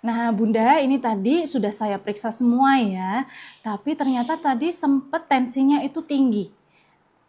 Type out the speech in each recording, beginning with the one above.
Nah, Bunda, ini tadi sudah saya periksa semua ya, tapi ternyata tadi sempat tensinya itu tinggi.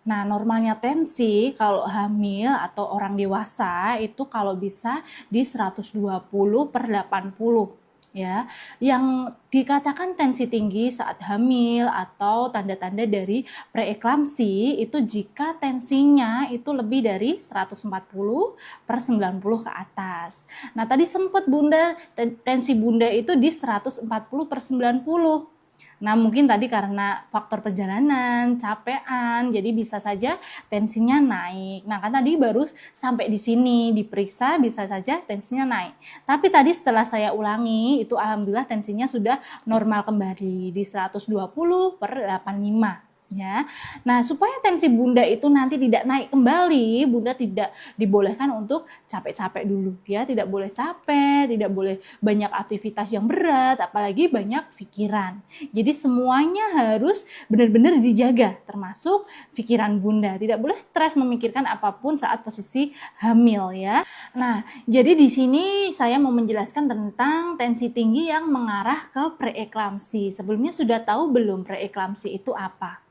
Nah, normalnya tensi kalau hamil atau orang dewasa itu kalau bisa di 120/80 ya. Yang dikatakan tensi tinggi saat hamil atau tanda-tanda dari preeklamsi itu jika tensinya itu lebih dari 140/90 ke atas. Nah, tadi sempat Bunda tensi Bunda itu di 140/90. Nah, mungkin tadi karena faktor perjalanan, capean, jadi bisa saja tensinya naik. Nah, kan tadi baru sampai di sini diperiksa bisa saja tensinya naik. Tapi tadi setelah saya ulangi, itu alhamdulillah tensinya sudah normal kembali di 120/85. Ya. Nah, supaya tensi Bunda itu nanti tidak naik kembali, Bunda tidak dibolehkan untuk capek-capek dulu ya, tidak boleh capek, tidak boleh banyak aktivitas yang berat, apalagi banyak pikiran. Jadi semuanya harus benar-benar dijaga, termasuk pikiran Bunda. Tidak boleh stres memikirkan apapun saat posisi hamil ya. Nah, jadi di sini saya mau menjelaskan tentang tensi tinggi yang mengarah ke preeklamsi. Sebelumnya sudah tahu belum preeklamsi itu apa?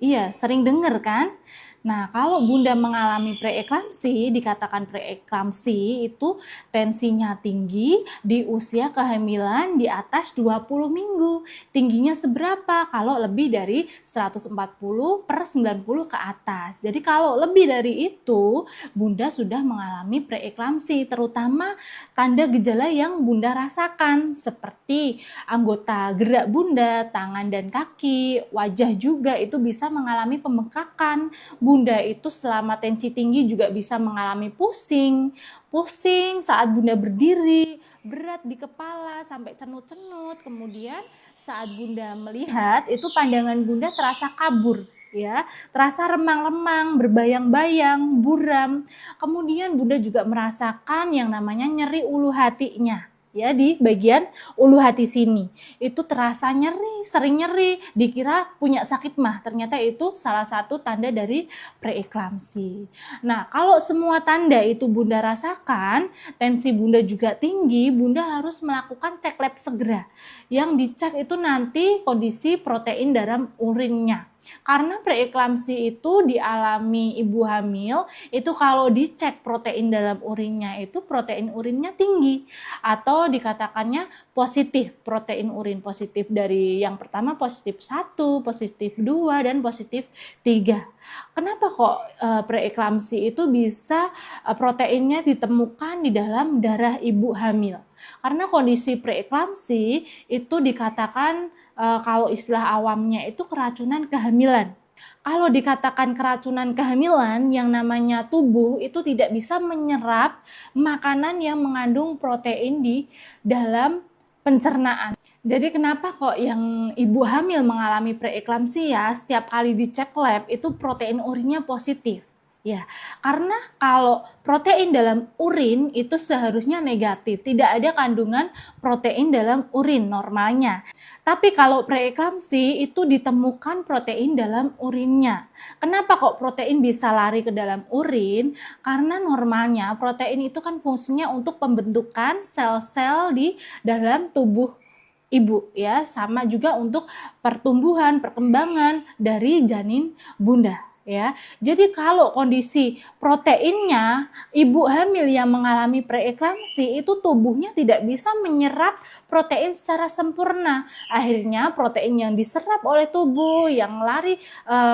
Iya, sering dengar kan? Nah, kalau Bunda mengalami preeklamsi, dikatakan preeklamsi itu tensinya tinggi di usia kehamilan di atas 20 minggu. Tingginya seberapa? Kalau lebih dari 140/90 ke atas. Jadi kalau lebih dari itu, Bunda sudah mengalami preeklamsi, terutama tanda gejala yang Bunda rasakan seperti anggota gerak Bunda, tangan dan kaki, wajah juga itu bisa mengalami pembengkakan. Bunda itu selama tensi tinggi juga bisa mengalami pusing saat Bunda berdiri, berat di kepala sampai cenut-cenut. Kemudian saat Bunda melihat itu pandangan Bunda terasa kabur ya, terasa remang-remang, berbayang-bayang, buram. Kemudian Bunda juga merasakan yang namanya nyeri ulu hatinya. Ya, di bagian ulu hati sini itu terasa nyeri, sering nyeri, dikira punya sakit mah, ternyata itu salah satu tanda dari preeklamsi. Nah, kalau semua tanda itu Bunda rasakan, tensi Bunda juga tinggi, Bunda harus melakukan cek lab segera. Yang dicek itu nanti kondisi protein dalam urinnya. Karena preeklamsi itu dialami ibu hamil, itu kalau dicek protein dalam urinnya itu protein urinnya tinggi atau dikatakannya positif, protein urin positif dari yang pertama positif 1, positif 2 dan positif 3. Kenapa kok preeklamsi itu bisa proteinnya ditemukan di dalam darah ibu hamil? Karena kondisi preeklamsi itu dikatakan kalau istilah awamnya itu keracunan kehamilan. Kalau dikatakan keracunan kehamilan, yang namanya tubuh itu tidak bisa menyerap makanan yang mengandung protein di dalam pencernaan. Jadi kenapa kok yang ibu hamil mengalami preeklamsi ya, setiap kali dicek lab itu protein urinnya positif. Ya, karena kalau protein dalam urin itu seharusnya negatif, tidak ada kandungan protein dalam urin normalnya. Tapi kalau preeklamsi itu ditemukan protein dalam urinnya. Kenapa kok protein bisa lari ke dalam urin? Karena normalnya protein itu kan fungsinya untuk pembentukan sel-sel di dalam tubuh ibu ya, sama juga untuk pertumbuhan, perkembangan dari janin Bunda. Ya, jadi kalau kondisi proteinnya ibu hamil yang mengalami preeklamsi itu tubuhnya tidak bisa menyerap protein secara sempurna. Akhirnya protein yang diserap oleh tubuh yang lari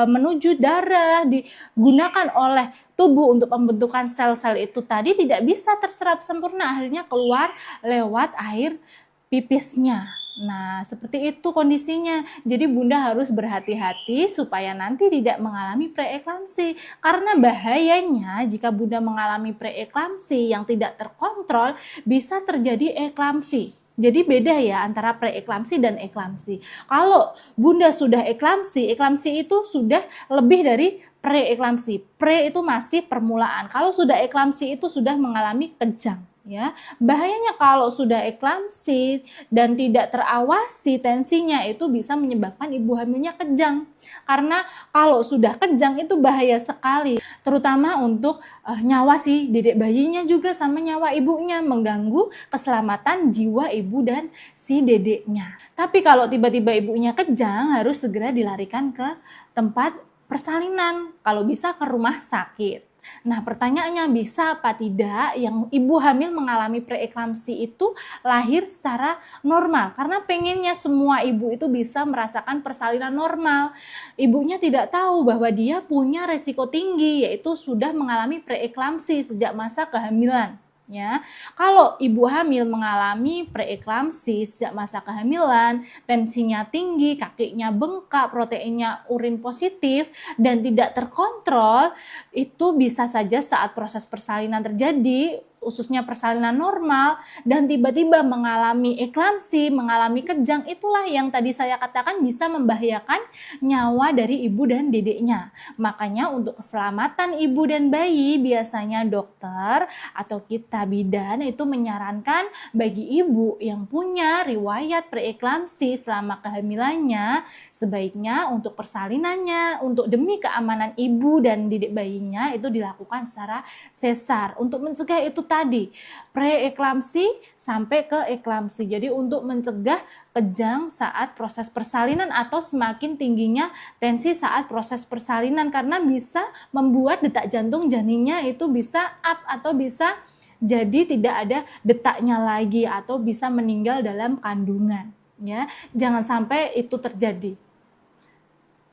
menuju darah digunakan oleh tubuh untuk pembentukan sel-sel itu tadi tidak bisa terserap sempurna. Akhirnya keluar lewat air pipisnya. Nah, seperti itu kondisinya. Jadi Bunda harus berhati-hati supaya nanti tidak mengalami preeklamsi. Karena bahayanya jika Bunda mengalami preeklamsi yang tidak terkontrol, bisa terjadi eklamsi. Jadi beda ya antara preeklamsi dan eklamsi. Kalau Bunda sudah eklamsi, eklamsi itu sudah lebih dari preeklamsi. Pre itu masih permulaan. Kalau sudah eklamsi itu sudah mengalami kejang. Ya, bahayanya kalau sudah eklamsi dan tidak terawasi tensinya itu bisa menyebabkan ibu hamilnya kejang. Karena kalau sudah kejang itu bahaya sekali, terutama untuk nyawa si dedek bayinya juga sama nyawa ibunya, mengganggu keselamatan jiwa ibu dan si dedeknya. Tapi kalau tiba-tiba ibunya kejang harus segera dilarikan ke tempat persalinan, kalau bisa ke rumah sakit. Nah, pertanyaannya bisa apa tidak yang ibu hamil mengalami preeklamsi itu lahir secara normal? Karena pengennya semua ibu itu bisa merasakan persalinan normal. Ibunya tidak tahu bahwa dia punya resiko tinggi, yaitu sudah mengalami preeklamsi sejak masa kehamilan. Ya, kalau ibu hamil mengalami preeklamsi sejak masa kehamilan, tensinya tinggi, kakinya bengkak, proteinnya urin positif dan tidak terkontrol, itu bisa saja saat proses persalinan terjadi, khususnya persalinan normal, dan tiba-tiba mengalami eklamsi, mengalami kejang, itulah yang tadi saya katakan bisa membahayakan nyawa dari ibu dan dedeknya. Makanya untuk keselamatan ibu dan bayi, biasanya dokter atau kita bidan itu menyarankan bagi ibu yang punya riwayat preeklamsi selama kehamilannya, sebaiknya untuk persalinannya, untuk demi keamanan ibu dan dedek bayinya itu dilakukan secara sesar untuk mencegah itu tadi preeklamsi sampai ke eklamsi. Jadi untuk mencegah kejang saat proses persalinan atau semakin tingginya tensi saat proses persalinan, karena bisa membuat detak jantung janinnya itu bisa up atau bisa jadi tidak ada detaknya lagi atau bisa meninggal dalam kandungan. Ya, jangan sampai itu terjadi.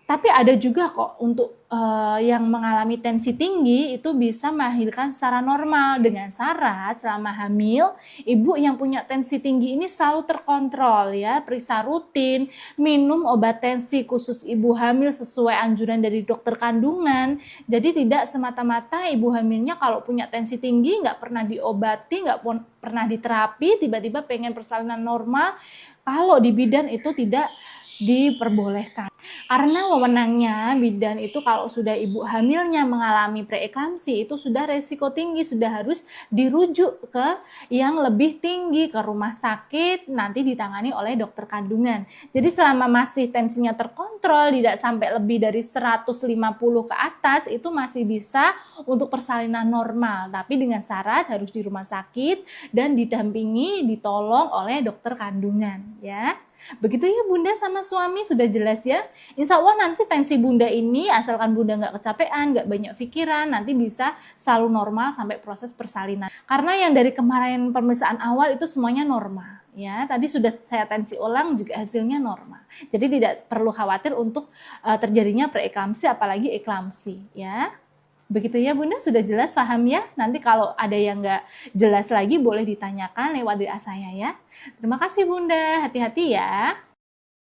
Tapi ada juga kok untuk yang mengalami tensi tinggi itu bisa melahirkan secara normal dengan syarat selama hamil ibu yang punya tensi tinggi ini selalu terkontrol ya, periksa rutin, minum obat tensi khusus ibu hamil sesuai anjuran dari dokter kandungan. Jadi tidak semata-mata ibu hamilnya kalau punya tensi tinggi nggak pernah diobati, nggak pernah diterapi, tiba-tiba pengen persalinan normal. Kalau di bidan itu tidak diperbolehkan. Karena wewenangnya bidan itu kalau sudah ibu hamilnya mengalami preeklamsi itu sudah resiko tinggi, sudah harus dirujuk ke yang lebih tinggi, ke rumah sakit, nanti ditangani oleh dokter kandungan. Jadi selama masih tensinya terkontrol, tidak sampai lebih dari 150 ke atas, itu masih bisa untuk persalinan normal. Tapi dengan syarat harus di rumah sakit dan didampingi, ditolong oleh dokter kandungan ya. Begitu ya Bunda sama suami, sudah jelas ya. Insya Allah nanti tensi Bunda ini asalkan Bunda nggak kecapean, nggak banyak pikiran, nanti bisa selalu normal sampai proses persalinan. Karena yang dari kemarin pemeriksaan awal itu semuanya normal. Ya, tadi sudah saya tensi ulang juga hasilnya normal. Jadi tidak perlu khawatir untuk terjadinya preeklamsi apalagi eklamsi ya. Begitu ya Bunda, sudah jelas paham ya? Nanti kalau ada yang nggak jelas lagi boleh ditanyakan lewat WA saya ya. Terima kasih Bunda, hati-hati ya.